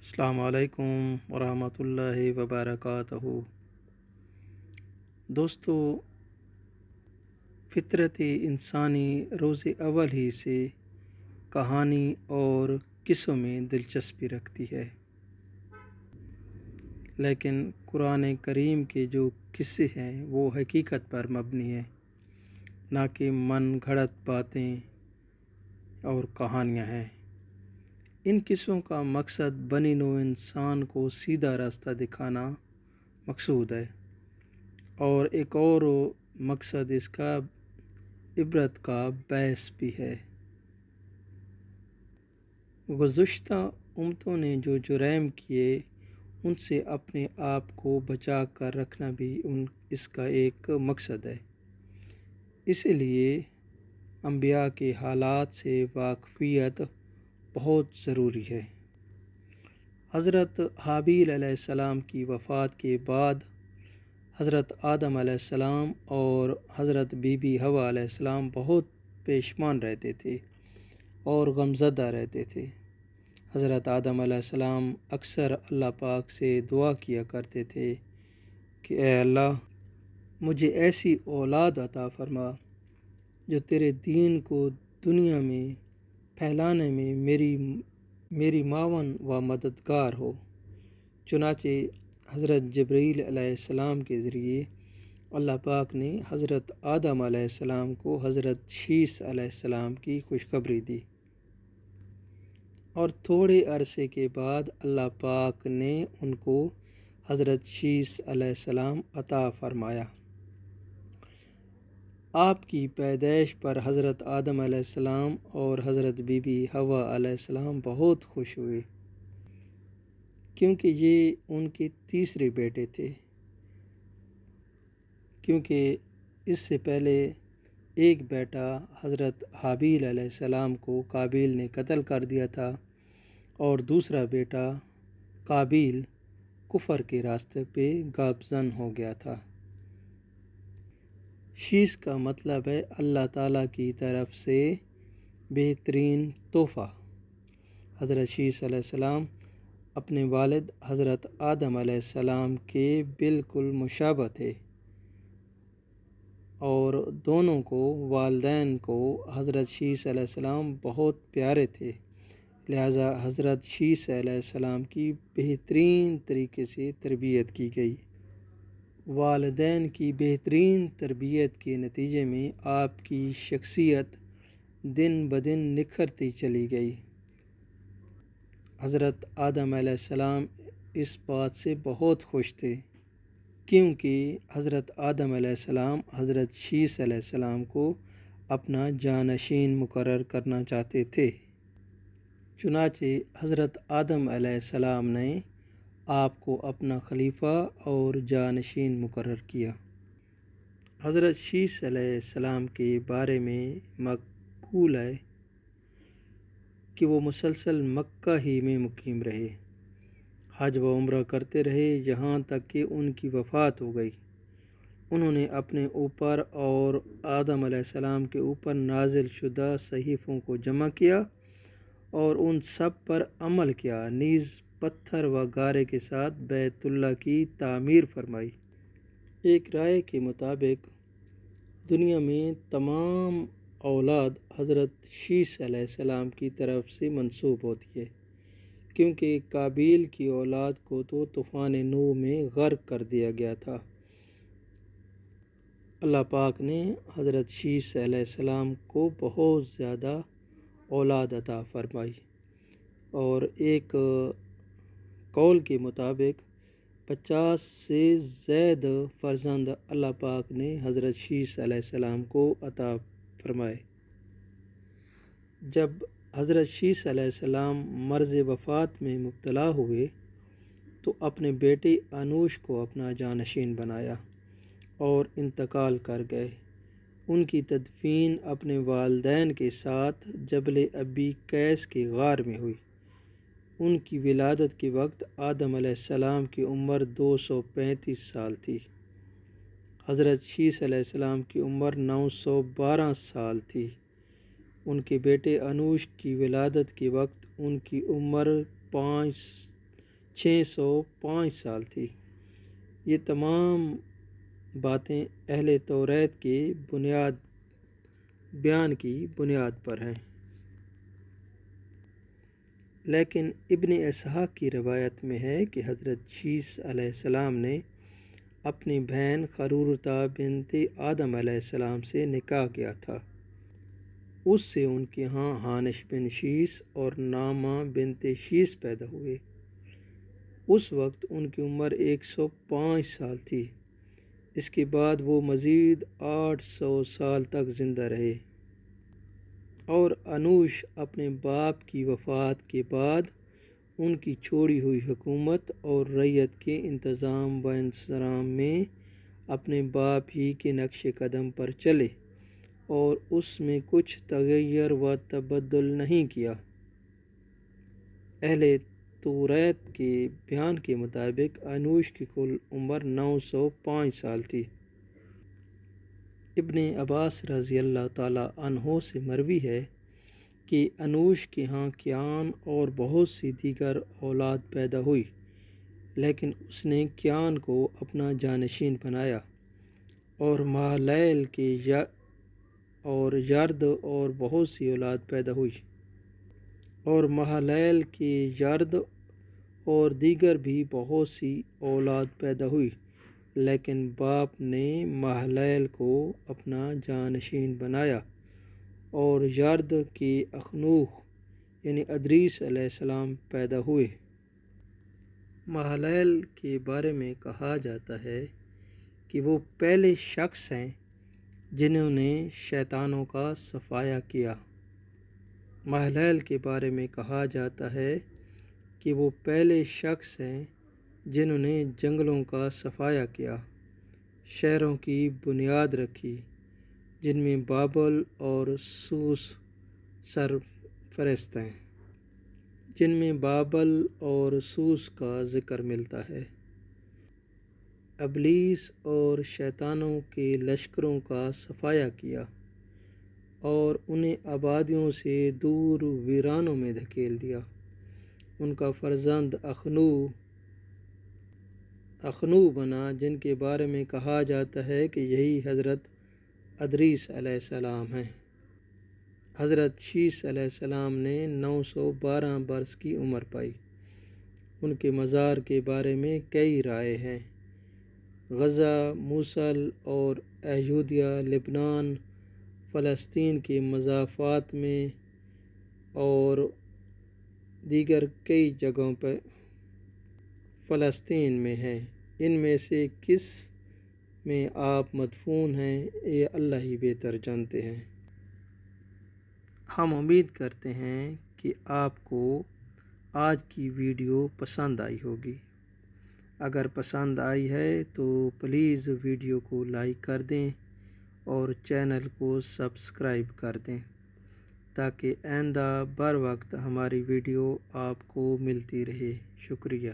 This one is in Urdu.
السلام علیکم ورحمۃ اللہ وبرکاتہ۔ دوستو، فطرت انسانی روز اول ہی سے کہانی اور قصوں میں دلچسپی رکھتی ہے، لیکن قرآن کریم کے جو قصے ہیں وہ حقیقت پر مبنی ہیں، نہ کہ من گھڑت باتیں اور کہانیاں ہیں۔ ان قصوں کا مقصد بنی نوع انسان کو سیدھا راستہ دکھانا مقصود ہے، اور ایک اور مقصد اس کا عبرت کا باعث بھی ہے۔ گزشتہ امتوں نے جو جرائم کیے ان سے اپنے آپ کو بچا کر رکھنا بھی اس کا ایک مقصد ہے۔ اس لیے انبیاء کے حالات سے واقفیت بہت ضروری ہے۔ حضرت حابیل علیہ السلام کی وفات کے بعد حضرت آدم علیہ السلام اور حضرت بی بی حوا علیہ السلام بہت پشیمان رہتے تھے اور غمزدہ رہتے تھے۔ حضرت آدم علیہ السلام اکثر اللہ پاک سے دعا کیا کرتے تھے کہ اے اللہ، مجھے ایسی اولاد عطا فرما جو تیرے دین کو دنیا میں پھیلانے میں میری معاون و مددگار ہو۔ چنانچہ حضرت جبرائیل علیہ السلام کے ذریعے اللہ پاک نے حضرت آدم علیہ السلام کو حضرت شیث علیہ السلام کی خوشخبری دی، اور تھوڑے عرصے کے بعد اللہ پاک نے ان کو حضرت شیث علیہ السلام عطا فرمایا۔ آپ کی پیدائش پر حضرت آدم علیہ السلام اور حضرت بی بی حوا علیہ السلام بہت خوش ہوئے، کیونکہ یہ ان کے تیسرے بیٹے تھے، کیونکہ اس سے پہلے ایک بیٹا حضرت حابیل علیہ السلام کو قابیل نے قتل کر دیا تھا، اور دوسرا بیٹا قابیل کفر کے راستے پہ گامزن ہو گیا تھا۔ شیث کا مطلب ہے اللہ تعالیٰ کی طرف سے بہترین تحفہ۔ حضرت شیث علیہ السلام اپنے والد حضرت آدم علیہ السلام کے بالکل مشابہ تھے، اور دونوں کو والدین کو حضرت شیث علیہ السلام بہت پیارے تھے، لہٰذا حضرت شیث علیہ السلام کی بہترین طریقے سے تربیت کی گئی۔ والدین کی بہترین تربیت کے نتیجے میں آپ کی شخصیت دن بدن نکھرتی چلی گئی۔ حضرت آدم علیہ السلام اس بات سے بہت خوش تھے، کیونکہ حضرت آدم علیہ السلام حضرت شیث علیہ السلام کو اپنا جانشین مقرر کرنا چاہتے تھے۔ چنانچہ حضرت آدم علیہ السلام نے آپ کو اپنا خلیفہ اور جانشین مقرر کیا۔ حضرت شیث علیہ السلام کے بارے میں مقول ہے کہ وہ مسلسل مکہ ہی میں مقیم رہے، حج و عمرہ کرتے رہے، یہاں تک کہ ان کی وفات ہو گئی۔ انہوں نے اپنے اوپر اور آدم علیہ السلام کے اوپر نازل شدہ صحیفوں کو جمع کیا اور ان سب پر عمل کیا، نیز پتھر و گارے کے ساتھ بیت اللہ کی تعمیر فرمائی۔ ایک رائے کے مطابق دنیا میں تمام اولاد حضرت شیث علیہ السلام کی طرف سے منسوب ہوتی ہے، کیونکہ قابیل کی اولاد کو تو طوفان نوح میں غرق کر دیا گیا تھا۔ اللہ پاک نے حضرت شیث علیہ السلام کو بہت زیادہ اولاد عطا فرمائی، اور ایک قول کے مطابق 50 سے زائد فرزند اللہ پاک نے حضرت شیث علیہ السلام کو عطا فرمائے۔ جب حضرت شیث علیہ السلام مرض وفات میں مبتلا ہوئے تو اپنے بیٹے انوش کو اپنا جانشین بنایا اور انتقال کر گئے۔ ان کی تدفین اپنے والدین کے ساتھ جبل ابی قیس کے غار میں ہوئی۔ ان کی ولادت کے وقت آدم علیہ السلام کی عمر 235 سال تھی۔ حضرت شیث علیہ السلام کی عمر 912 سال تھی۔ ان کے بیٹے انوش کی ولادت کے وقت ان کی عمر 605 سال تھی۔ یہ تمام باتیں اہل توریت کے بیان کی بنیاد پر ہیں۔ لیکن ابن اسحاق کی روایت میں ہے کہ حضرت شیس علیہ السلام نے اپنی بہن خرورتا بنت آدم علیہ السلام سے نکاح کیا تھا۔ اس سے ان کے ہاں حانش بن شیس اور نامہ بنت شیس پیدا ہوئے۔ اس وقت ان کی عمر 105 سال تھی۔ اس کے بعد وہ مزید 800 سال تک زندہ رہے، اور انوش اپنے باپ کی وفات کے بعد ان کی چھوڑی ہوئی حکومت اور رعیت کے انتظام و انصرام میں اپنے باپ ہی کے نقش قدم پر چلے اور اس میں کچھ تغیر و تبدل نہیں کیا۔ اہل توریت کے بیان کے مطابق انوش کی کل عمر 905 سال تھی۔ ابن عباس رضی اللہ تعالیٰ عنہ سے مروی ہے کہ انوش کے ہاں کیان اور بہت سی دیگر اولاد پیدا ہوئی، لیکن اس نے کیان کو اپنا جانشین بنایا، اور مہلیل کے اور یرد اور بہت سی اولاد پیدا ہوئی، اور مہلیل کے یرد اور دیگر بھی بہت سی اولاد پیدا ہوئی، لیکن باپ نے مہلیل کو اپنا جانشین بنایا، اور یرد کے اخنوخ یعنی ادریس علیہ السلام پیدا ہوئے۔ مہلیل کے بارے میں کہا جاتا ہے کہ وہ پہلے شخص ہیں جنہوں نے شیطانوں کا صفایا کیا۔ مہلیل کے بارے میں کہا جاتا ہے کہ وہ پہلے شخص ہیں جنہوں نے جنگلوں کا صفایا کیا، شہروں کی بنیاد رکھی جن میں بابل اور سوس سرفہرست ہیں، جن میں بابل اور سوس کا ذکر ملتا ہے۔ ابلیس اور شیطانوں کے لشکروں کا صفایا کیا اور انہیں آبادیوں سے دور ویرانوں میں دھکیل دیا۔ ان کا فرزند اخنو بنا، جن کے بارے میں کہا جاتا ہے کہ یہی حضرت ادریس علیہ السلام ہیں۔ حضرت شیس علیہ السلام نے 912 برس کی عمر پائی۔ ان کے مزار کے بارے میں کئی رائے ہیں۔ غزہ، موصل اور ایہودیہ، لبنان، فلسطین کے مضافات میں اور دیگر کئی جگہوں پر فلسطین میں ہیں۔ ان میں سے کس میں آپ مدفون ہیں یہ اللہ ہی بہتر جانتے ہیں۔ ہم امید کرتے ہیں کہ آپ کو آج کی ویڈیو پسند آئی ہوگی۔ اگر پسند آئی ہے تو پلیز ویڈیو کو لائک کر دیں اور چینل کو سبسکرائب کر دیں تاکہ آئندہ بر وقت ہماری ویڈیو آپ کو ملتی رہے۔ شکریہ۔